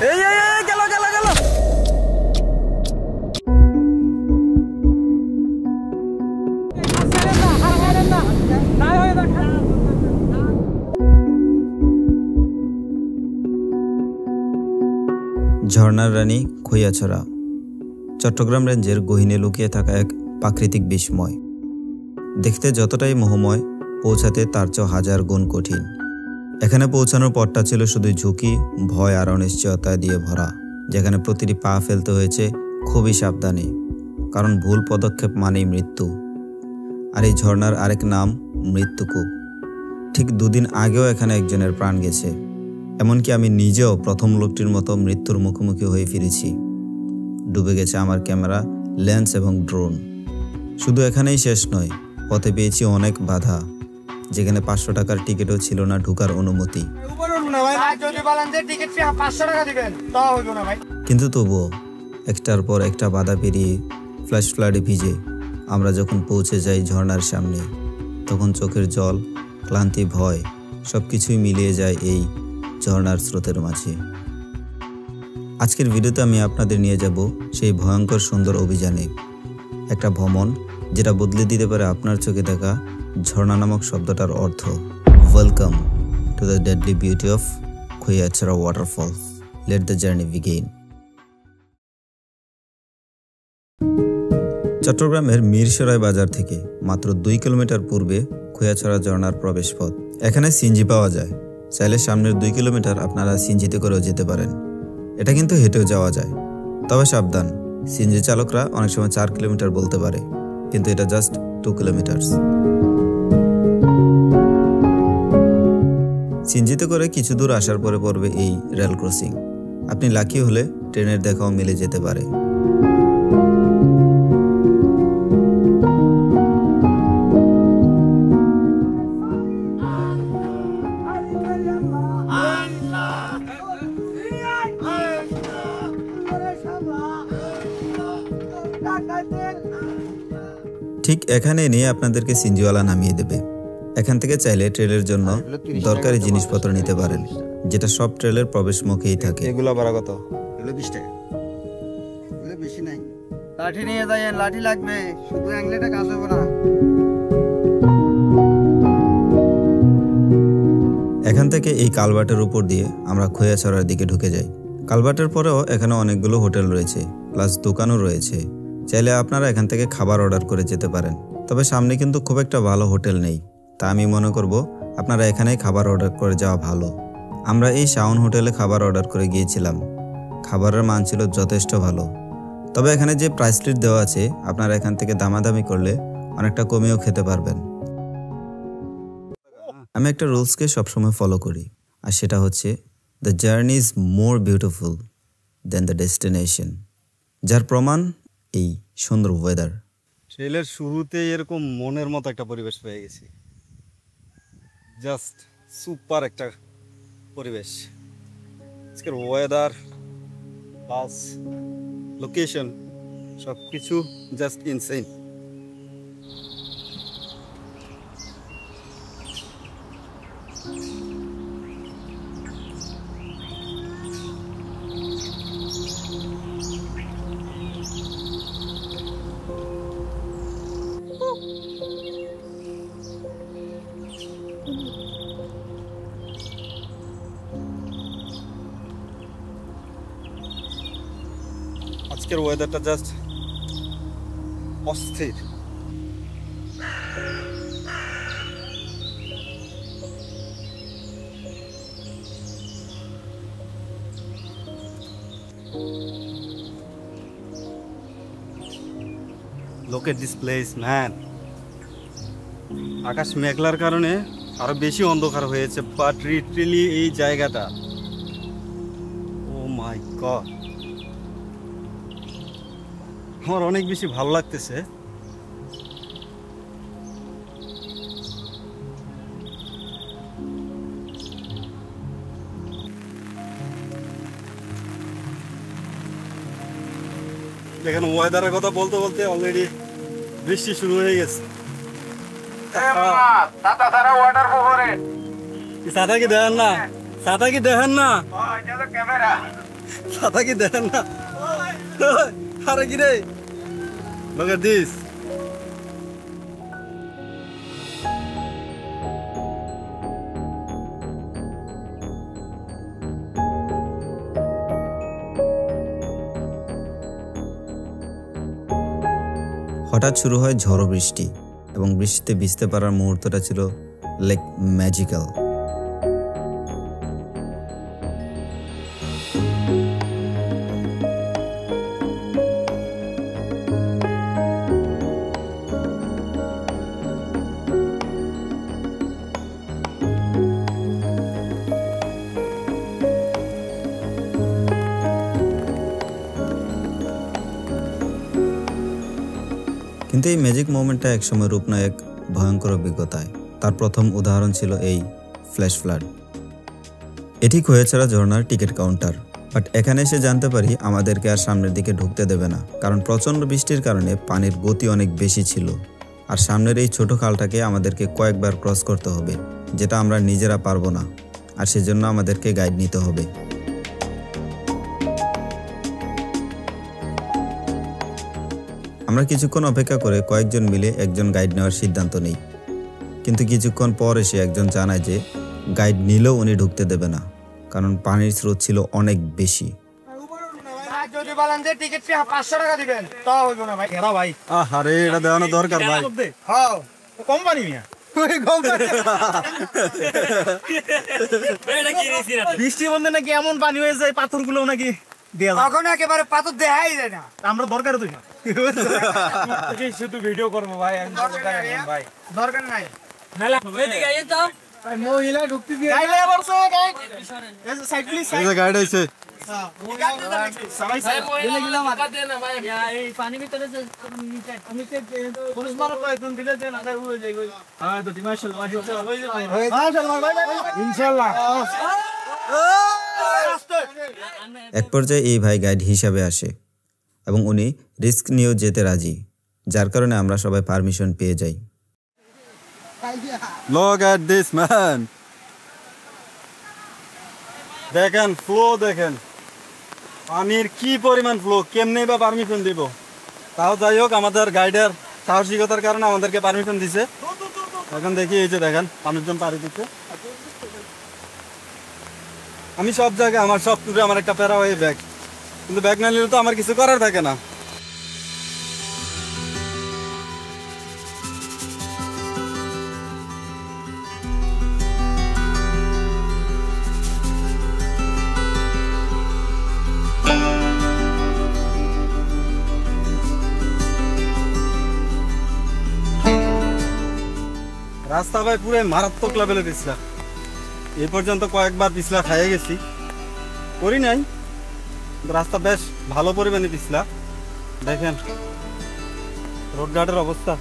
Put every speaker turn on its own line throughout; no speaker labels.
এই এই এই গেল গেল গেল।
ঝর্ণার রানী খৈয়াছড়া চট্টগ্রাম রেঞ্জের গহীনে লুকিয়ে থাকা এক প্রাকৃতিক বিস্ময়। দেখতে যতটাই মোহময়, পৌঁছাতে তার চেয়ে হাজার গুণ কঠিন। এখানে পৌঁছানোর পথটা ছিল শুধু ঝুঁকি, ভয় আর অনিশ্চয়তা দিয়ে ভরা, যেখানে প্রতিটি পা ফেলতে হয়েছে খুবই সাবধানে, কারণ ভুল পদক্ষেপ মানেই মৃত্যু। আর এই ঝর্ণার আরেক নাম মৃত্যুকূপ। ঠিক দুদিন আগেও এখানে একজনের প্রাণ গেছে, এমনকি আমি নিজেও প্রথম লোকটির মতো মৃত্যুর মুখোমুখি হয়ে ফিরেছি। ডুবে গেছে আমার ক্যামেরা, লেন্স এবং ড্রোন। শুধু এখানেই শেষ নয়, পথে পেয়েছি অনেক বাধা, যেখানে 500 টাকার টিকিটও ছিল না ঢোকার অনুমতি। কিন্তু তবুও একটার পর একটা বাধা পেরিয়ে ফ্ল্যাশ ফ্লাডে ভিজে আমরা যখন পৌঁছে যাই ঝর্ণার সামনে, তখন চোখের জল, ক্লান্তি, ভয় সবকিছুই মিলিয়ে যায় এই ঝর্ণার স্রোতের মাঝে। আজকের ভিডিওতে আমি আপনাদের নিয়ে যাব সেই ভয়ঙ্কর সুন্দর অভিযানে, একটা ভ্রমণ যেটা বদলে দিতে পারে আপনার চোখে দেখা ঝর্ণা নামক শব্দটার অর্থ। Welcome to the deadly beauty of Khoiyachora waterfalls. Let the journey begin. চট্টগ্রামের মিরসরাই বাজার থেকে মাত্র 2 কিলোমিটার পূর্বে খৈয়াছড়া ঝর্ণার প্রবেশ পথ। এখানে সিএনজি পাওয়া যায়। চাইলে সামনের 2 কিলোমিটার আপনারা সিএনজিতে করেও যেতে পারেন। এটা কিন্তু হেঁটেও যাওয়া যায়, তবে সাবধান, সিএনজি চালকরা অনেক সময় 4 কিলোমিটার বলতে পারে, কিন্তু এটা জাস্ট 2 কিলোমিটার। সিএনজিতে করে কিছু দূর আসার পরে পড়বে এই রেল ক্রসিং। আপনি লাকি হলে ট্রেনের দেখাও মিলে যেতে পারে। ঠিক এখানে নিয়ে আপনাদেরকে সিএনজিওয়ালা নামিয়ে দেবে। এখান থেকে চাইলে ট্রেলের জন্য দরকারি জিনিসপত্র নিতে পারেন, যেটা সব ট্রেলের প্রবেশ মুখেই থাকে।
এগুলো ভাড়া কত?
এগুলো 20 টাকা। এগুলো বেশি নাই। লাঠি নিয়ে যাইয়েন, লাঠি লাগবে, শুধু অ্যাংলেটা কাজ হবে না।
এখান থেকে এই কালভার্টের উপর দিয়ে আমরা খৈয়াছড়ার দিকে ঢুকে যাই। কালভার্টের পরেও এখানে অনেকগুলো হোটেল রয়েছে, প্লাস দোকানও রয়েছে। চাইলে আপনারা এখান থেকে খাবার অর্ডার করে যেতে পারেন, তবে সামনে কিন্তু খুব একটা ভালো হোটেল নেই। তা আমি মনে করব আপনারা এখানেই খাবার অর্ডার করে যাওয়া ভালো। আমরা এই শাওন হোটেলে খাবার অর্ডার করে গিয়েছিলাম। খাবারের মান ছিল যথেষ্ট ভালো, তবে এখানে যে প্রাইস লিস্ট দেওয়া আছে, আপনারা এখান থেকে দামাদামি করলে অনেকটা কমেও খেতে পারবেন। আমি একটা রুলসকে সবসময় ফলো করি, আর সেটা হচ্ছে the journey is more beautiful then the destination, যার প্রমাণ এই সুন্দর ওয়েদার।
ট্রেলের শুরুতে এরকম মনের মতো একটা পরিবেশ পেয়ে গেছি। জাস্ট সুপার একটা পরিবেশ। আজকের ওয়েদার প্লাস লোকেশন সব কিছু জাস্ট ইনসেন। আজকের ওয়েদারটা জাস্ট অস্থির। Look at this place, man. আকাশ মেঘলার কারণে আরো বেশি অন্ধকার হয়েছে, বাট লিটারালি এই জায়গাটা, ও মাই গড, আমার অনেক বেশি ভালো লাগতেছে। দেখেন ওয়েদারের কথা বলতে বলতে অলরেডি বৃষ্টি শুরু হয়ে গেছে। ছাতা কি দেন না, ছাতা কি দেখেন না? ছাতা কি দেখেন না? আরে কি রে? Look at this.
হঠাৎ শুরু হয় ঝড়ো বৃষ্টি এবং বৃষ্টিতে ভিজতে পারার মুহূর্তটা ছিল লাইক ম্যাজিক্যাল। কিন্তু এই ম্যাজিক মোমেন্টটা একসময় রূপ নেয় এক ভয়ঙ্কর অভিজ্ঞতায়। তার প্রথম উদাহরণ ছিল এই ফ্ল্যাশ ফ্লাড। এটি খোয়াছড়া ঝর্ণার টিকিট কাউন্টার। বাট এখানে এসে জানতে পারি আমাদেরকে আর সামনের দিকে ঢুকতে দেবে না, কারণ প্রচণ্ড বৃষ্টির কারণে পানির গতি অনেক বেশি ছিল। আর সামনের এই ছোট খালটাকে আমাদেরকে কয়েকবার ক্রস করতে হবে, যেটা আমরা নিজেরা পারবো না, আর সেজন্য আমাদেরকে গাইড নিতে হবে। আমরা কিছুক্ষণ অপেক্ষা করে কয়েকজন মিলে একজন গাইড নেওয়ার সিদ্ধান্ত নেই, কিন্তু কিছুক্ষণ পর এসে একজন জানায় যে গাইড নিলেও উনি ঢুকতে দেবে না, কারণ পানির স্রোত ছিল অনেক বেশি।
যদি বলেন যে টিকিট ফি 500 টাকা দিবেন তাও হইব না ভাই। এরা ভাই
আরে এটা দেওয়ানো দরকার ভাই।
হ্যাঁ কোম্পানি মিয়া বৃষ্টির মধ্যে নাকি এমন পানি হয়ে যায় পাথরগুলো নাকি তখন একেবারে পাথর দেখাই যায় না। আমরা দরকার তো শুধু ভিডিও করবো ভাই, ভাই দরকার নাই। মহিলা ঢুকতে দিয়ে
গাইড আছে।
এক পর্যায়ে এই ভাই গাইড হিসাবে আসে এবং উনি রিস্ক নিয়েও যেতে রাজি, যার কারণে আমরা সবাই পারমিশন পেয়ে যাই।
Look at this man. দেখেন ফ্লো, দেখেন পানির কি পরিমাণ ফ্লো, কেমনে বা পারমিশন দিব। তাও যাই হোক, আমাদের গাইডের সাহসিকতার কারণে আমাদেরকে পারমিশন দিছে। এখন দেখি এই যে দেখেন মানুষজন পাড়ি দিচ্ছে। আমি সব জায়গায় আমার সব ট্যুরে আমার একটা প্যারা হয়ে ব্যাগ, কিন্তু ব্যাগ না নিলে তো আমার কিছু করার থাকে না। রাস্তা ভাই পুরো মারাত্মক লেভেলে পিছলা। এই পর্যন্ত কয়েকবার পিছলা খাইয়ে গেছি, করি নাই, রাস্তা বেশ ভালো পরিমাণে পিছলা। দেখেন রোডঘাটের অবস্থা।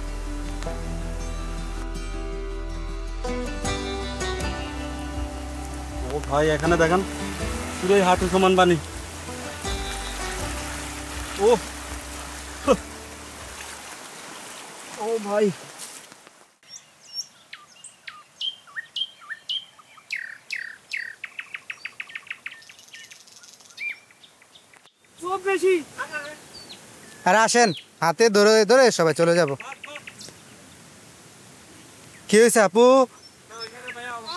ও ভাই এখানে দেখেন পুরোই হাঁটু সমান পানি। ও ও ভাই
আরে আসেন, হাতে ধরে ধরে সবাই চলে যাব। কি হয়েছে আপু?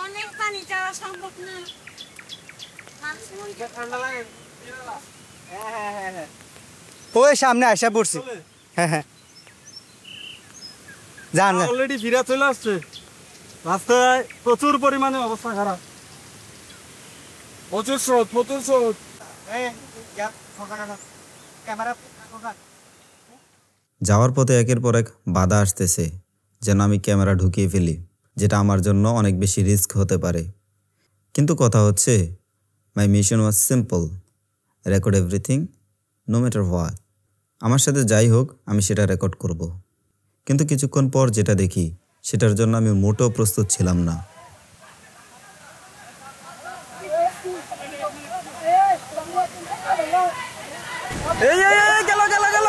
অনেক পানি যাওয়া সম্ভব না।
ওই সামনে আসা পড়ছি। হ্যাঁ হ্যাঁ যান যান।
অলরেডি ফিরে চলে আসছে। রাস্তায় প্রচুর পরিমাণে অবস্থা খারাপ, প্রচুর স্রোত, প্রচুর স্রোত।
যাওয়ার পথে একের পর এক বাধা আসতেছে, যেন আমি ক্যামেরা ঢুকিয়ে ফেলি, যেটা আমার জন্য অনেক বেশি রিস্ক হতে পারে। কিন্তু কথা হচ্ছে, my mission was simple, record everything no matter what. আমার সাথে যাই হোক আমি সেটা রেকর্ড করব। কিন্তু কিছুক্ষণ পর যেটা দেখি সেটার জন্য আমি মোটেও প্রস্তুত ছিলাম না।
গেল গেল গেল।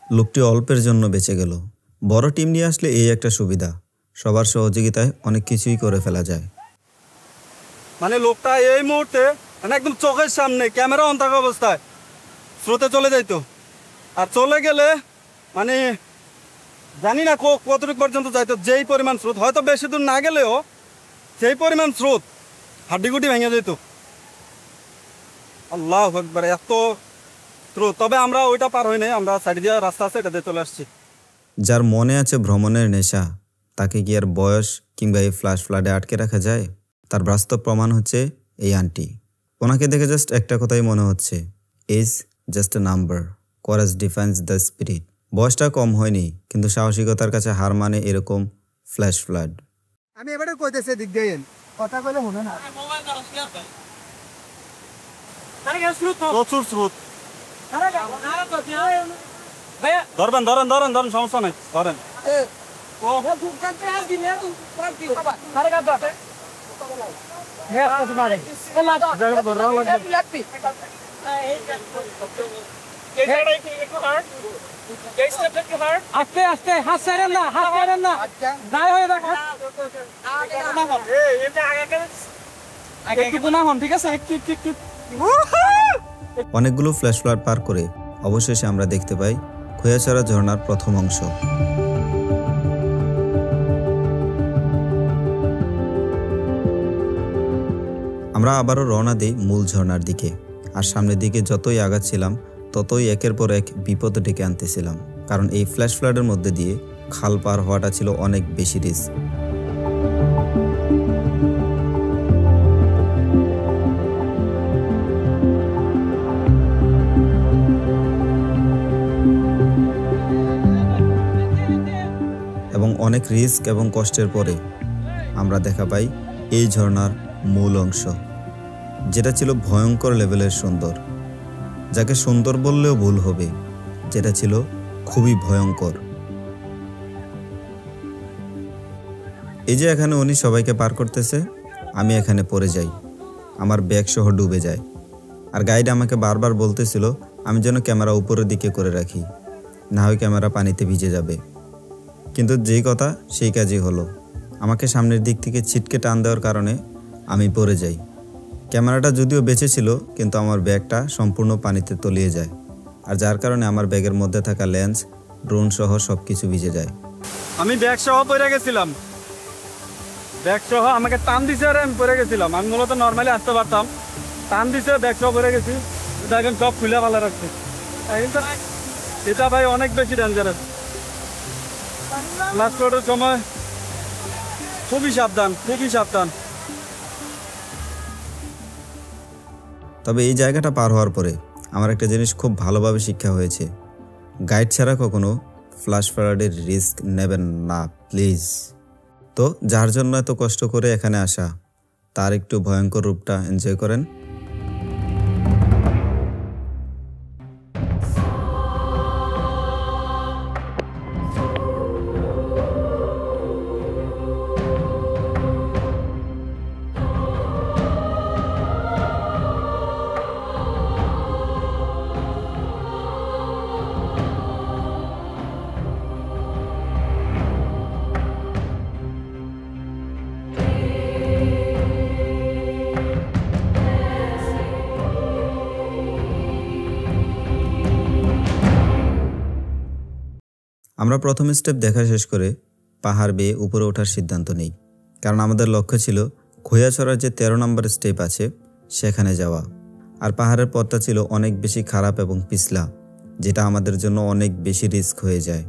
লোকটি অল্পের জন্য বেঁচে গেল। বড় টিম নিয়ে আসলে এই একটা সুবিধা, সবার সহযোগিতায় অনেক কিছুই করে ফেলা যায়।
মানে লোকটা এই মুহূর্তে মানে একদম চোখের সামনে ক্যামেরা অন থাকা অবস্থায় স্রোতে চলে যাইতো, আর চলে গেলে মানে জানি না কতটুকু পর্যন্ত যাইতো। যেই পরিমাণ স্রোত, হয়তো বেশি দূর না গেলেও সেই পরিমাণ স্রোত, হাড্ডিগুটি ভেঙে যেত। আল্লাহু আকবার, এত স্রোত। তবে আমরা ওইটা পার হই নাই, আমরা সাইড দিয়ে রাস্তা আছে, এটা দিয়ে চলে আসছি।
যার মনে আছে ভ্রমণের নেশা, তাকে কি আর বয়স কিংবা এই ফ্ল্যাশ ফ্লাডে আটকে রাখা যায়? তার বাস্তব প্রমাণ হচ্ছে এই আন্টি। ওনাকে দেখে জাস্ট একটা কথাই মনে হচ্ছে, age just a number, chorus defines the spirit. বয়সটা কম হয়নি, কিন্তু সাহসিকতার কাছে হার মানে এরকম ফ্ল্যাশ ফ্লাড।
আমি এবারে কইতেছে দিক দিয়ে কথা কইলে মনে না।
প্রচুর স্রোত। ধরবেন ধরেন ধরেন ধরেন, সমস্যা নাই, ধরেন।
আস্তে আস্তে, হাত ছাড়েন না, হাত ছাড়েন না, নাই হয়ে যাক, একটু গুণা হন, ঠিক আছে? একটু
অনেকগুলো ফ্ল্যাশ ফ্লাড পার করে অবশেষে আমরা দেখতে পাই খোয়াছড়া ঝর্ণার প্রথম অংশ। আমরা আবারও রওনা দিই মূল ঝর্ণার দিকে। আর সামনের দিকে যতই আগাচ্ছিলাম ততই একের পর এক বিপদ ডেকে আনতেছিলাম, কারণ এই ফ্ল্যাশ ফ্লাডের মধ্যে দিয়ে খাল পার হওয়াটা ছিল অনেক বেশি রিস্ক। এবং অনেক রিস্ক এবং কষ্টের পরে আমরা দেখা পাই এই ঝর্ণার মূল অংশ, যেটা ছিল ভয়ঙ্কর লেভেলের সুন্দর, যাকে সুন্দর বললেও ভুল হবে, যেটা ছিল খুবই ভয়ঙ্কর। এই যে এখানে উনি সবাইকে পার করতেছে, আমি এখানে পড়ে যাই, আমার ব্যাগ সহ ডুবে যায়। আর গাইড আমাকে বারবার বলতেছিল আমি যেন ক্যামেরা উপরের দিকে করে রাখি, না হয় ক্যামেরা পানিতে ভিজে যাবে। কিন্তু যেই কথা সেই কাজই হলো। আমাকে সামনের দিক থেকে ছিটকে টান দেওয়ার কারণে আমি পড়ে যাই। ক্যামেরাটা যদিও বেঁচে ছিল, কিন্তু আমার ব্যাগটা সম্পূর্ণ পানিতে তলিয়ে যায়, আর যার কারণে আমার ব্যাগের মধ্যে থাকা লেন্স, ড্রোন সহ সব কিছু ভিজে যায়।
আমি ব্যাগ সহ পড়ে গেছিলাম, ব্যাগ সহ আমাকে টান দিছে আর আমি পড়ে গেছিলাম। আমি মূলত নর্মালি আসতে পারতাম, টান দিছে, ব্যাগ সহ পড়ে গেছি। দেখেন সব খুলে ভালো রাখছে। এটা ভাই অনেক বেশি ডেঞ্জারাস। লাস্ট রোডের সময় খুবই সাবধান, খুবই সাবধান।
তবে এই জায়গাটা পার হওয়ার পরে আমার একটা জিনিস খুব ভালোভাবে শিক্ষা হয়েছে, গাইড ছাড়া কখনো ফ্ল্যাশ ফ্লাডের রিস্ক নেবেন না প্লিজ। তো যার জন্য এত কষ্ট করে এখানে আসা, তার একটু ভয়ঙ্কর রূপটা এনজয় করেন। আমরা প্রথম স্টেপ দেখা শেষ করে পাহাড় বেয়ে উপরে ওঠার সিদ্ধান্ত নেই, কারণ আমাদের লক্ষ্য ছিল খোয়াছড়ার যে 13 নম্বর স্টেপ আছে সেখানে যাওয়া। আর পাহাড়ের পথটা ছিল অনেক বেশি খারাপ এবং পিছলা, যেটা আমাদের জন্য অনেক বেশি রিস্ক হয়ে যায়।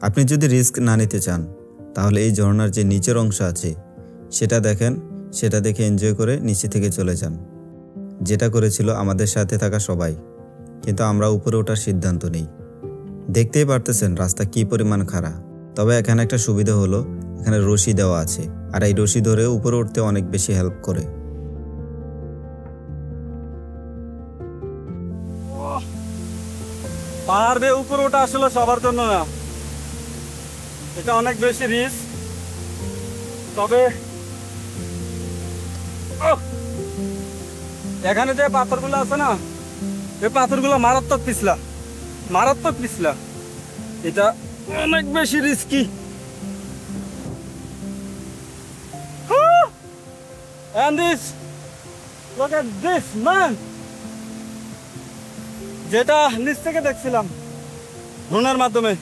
আপনি যদি রিস্ক না নিতে চান তাহলে এই ঝর্ণার যে নিচের অংশ আছে সেটা দেখেন, সেটা দেখে এনজয় করে নিচে থেকে চলে যান, যেটা করেছিল আমাদের সাথে থাকা সবাই। কিন্তু আমরা উপরে ওঠার সিদ্ধান্ত নেই। দেখতেই পারতেছেন রাস্তা কি পরিমাণ খারাপ। তবে এখানে একটা সুবিধা হলো, এখানে রশি দেওয়া আছে, আর এই রশি ধরে উপরে উঠতে অনেক বেশি হেল্প করে।
পাহাড় বেয়ে উপরে ওঠা আসলে সবার জন্য না, এটা অনেক বেশি রিস্ক। তবে এখানে যে পাথরগুলো আছে না, এই পাথরগুলো মারাত্মক পিছলা, মারাত্মক পিছলা। এটা অনেক বেশি risky. And this, look at this man, যেটা নিচ থেকে দেখছিলাম ড্রোনের মাধ্যমে,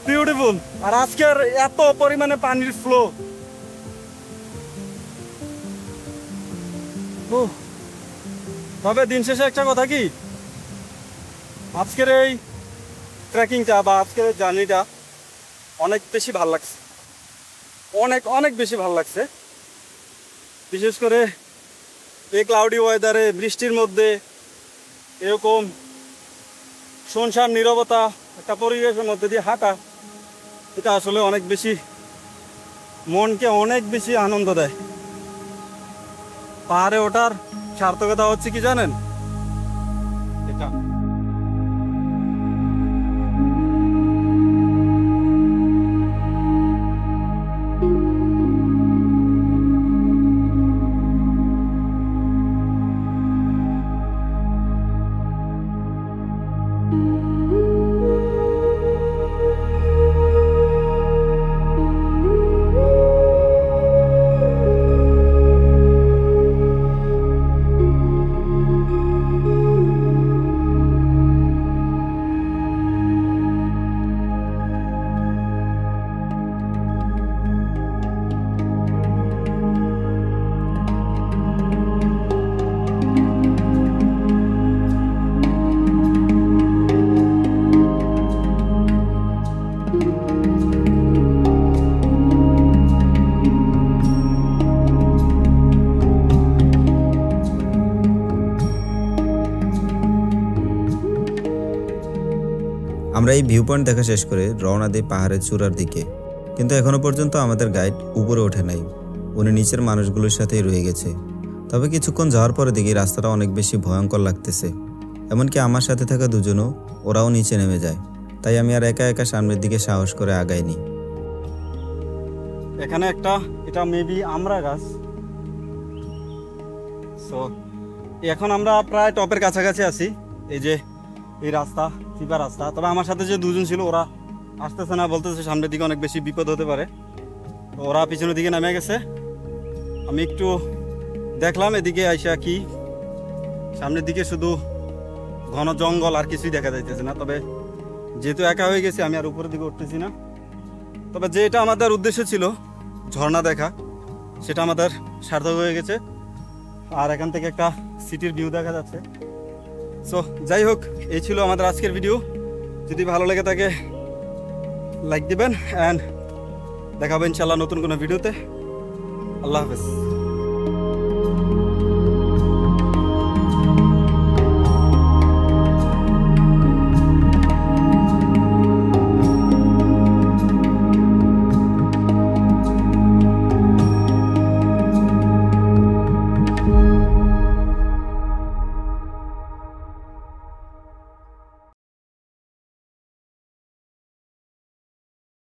বিউটিফুল। আর আজকের এত পরিমাণে পানির ফ্লো, তবে দিন শেষে একটা কথা কি, আজকের এই ট্রেকিংটা বা আজকের এই জার্নিটা অনেক বেশি ভালো লাগছে, অনেক অনেক বেশি ভালো লাগছে। বিশেষ করে এই ক্লাউডি ওয়েদারে, বৃষ্টির মধ্যে এরকম শুনশান নীরবতা একটা পরিবেশের মধ্যে দিয়ে হাঁটা, এটা আসলে অনেক বেশি মনকে অনেক বেশি আনন্দ দেয়। পাহাড়ে ওঠার সার্থকতা হচ্ছে কি জানেন, এটা
আমরা এই ভিউ পয়েন্ট দেখা শেষ করে রওনা দিই পাহাড়ের চূড়ার দিকে, কিন্তু এখনো পর্যন্ত আমাদের গাইড উপরে ওঠে নাই, উনি নিচের মানুষগুলোর সাথেই রয়ে গেছে। তবে কিছুক্ষণ যাওয়ার পরে দেখি রাস্তাটা অনেক বেশি ভয়ঙ্কর লাগতেছে, এমনকি আমার সাথে থাকা দুজনও ওরাও নিচে নেমে যায়। তাই আমি আর একা একা সামনের দিকে সাহস করে আগাইনি।
এখানে একটা, এটা মেবি আমরা গাছ। সো এখন আমরা প্রায় টপের কাছাকাছি আছি। এই যে এই রাস্তা, চিপা রাস্তা। তবে আমার সাথে যে দুজন ছিল ওরা আসতেছে না, বলতেছে সামনের দিকে অনেক বেশি বিপদ হতে পারে, তো ওরা পিছনের দিকে নেমে গেছে। আমি একটু দেখলাম এদিকে আইসা কি, সামনের দিকে শুধু ঘন জঙ্গল, আর কিছুই দেখা যাইতেছে না। তবে যেহেতু একা হয়ে গেছি আমি আর উপরের দিকে উঠতেছি না। তবে যেটা আমাদের উদ্দেশ্য ছিল ঝর্ণা দেখা, সেটা আমাদের সার্থক হয়ে গেছে। আর এখান থেকে একটা সিটির ভিউ দেখা যাচ্ছে। সো যাই হোক, এই ছিল আমাদের আজকের ভিডিও। যদি ভালো লেগে থাকে লাইক দিবেন, অ্যান্ড দেখাবেন ইনশাল্লাহ নতুন কোনো ভিডিওতে। আল্লাহ হাফেজ।